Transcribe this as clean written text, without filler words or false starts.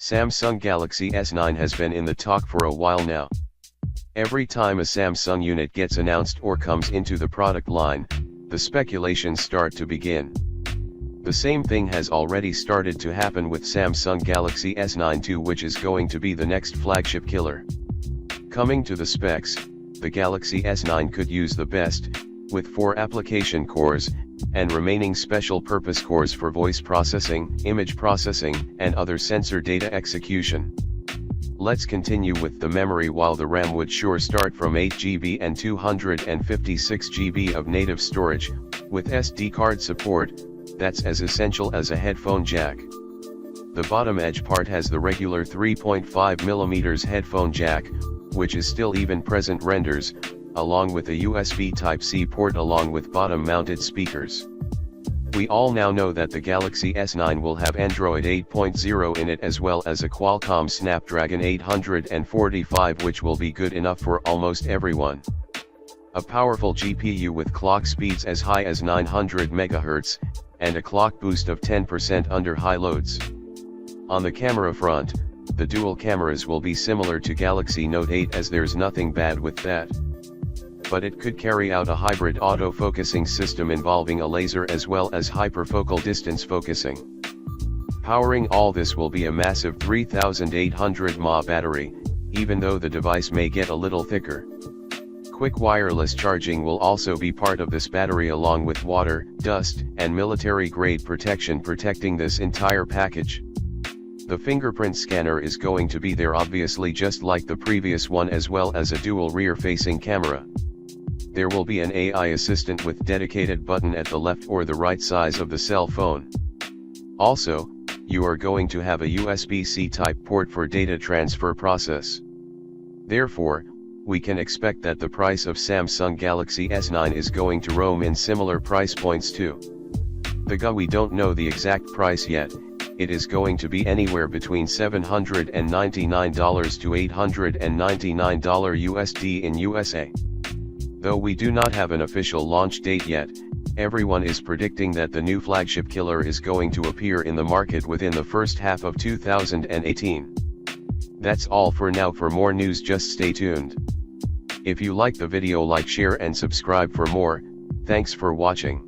Samsung Galaxy S9 has been in the talk for a while now. Every time a Samsung unit gets announced or comes into the product line, the speculations start to begin. The same thing has already started to happen with Samsung Galaxy S9 II, which is going to be the next flagship killer. Coming to the specs, the Galaxy S9 could use the best, with 4 application cores, and remaining special purpose cores for voice processing, image processing, and other sensor data execution. Let's continue with the memory. While the RAM would sure start from 8 GB and 256 GB of native storage, with SD card support, that's as essential as a headphone jack. The bottom edge part has the regular 3.5mm headphone jack, which is still even present renders, along with a USB Type-C port along with bottom-mounted speakers. We all now know that the Galaxy S9 will have Android 8.0 in it, as well as a Qualcomm Snapdragon 845, which will be good enough for almost everyone. A powerful GPU with clock speeds as high as 900 MHz, and a clock boost of 10% under high loads. On the camera front, the dual cameras will be similar to Galaxy Note 8, as there's nothing bad with that. But it could carry out a hybrid auto-focusing system involving a laser as well as hyperfocal distance focusing. Powering all this will be a massive 3800 mAh battery, even though the device may get a little thicker. Quick wireless charging will also be part of this battery, along with water, dust, and military-grade protection protecting this entire package. The fingerprint scanner is going to be there, obviously, just like the previous one, as well as a dual rear-facing camera. There will be an AI assistant with dedicated button at the left or the right size of the cell phone. Also, you are going to have a USB-C type port for data transfer process. Therefore, we can expect that the price of Samsung Galaxy S9 is going to roam in similar price points too. We don't know the exact price yet. It is going to be anywhere between $799 to $899 USD in USA. Though we do not have an official launch date yet, everyone is predicting that the new flagship killer is going to appear in the market within the first half of 2018. That's all for now. For more news, just stay tuned. If you like the video, like, share and subscribe for more. Thanks for watching.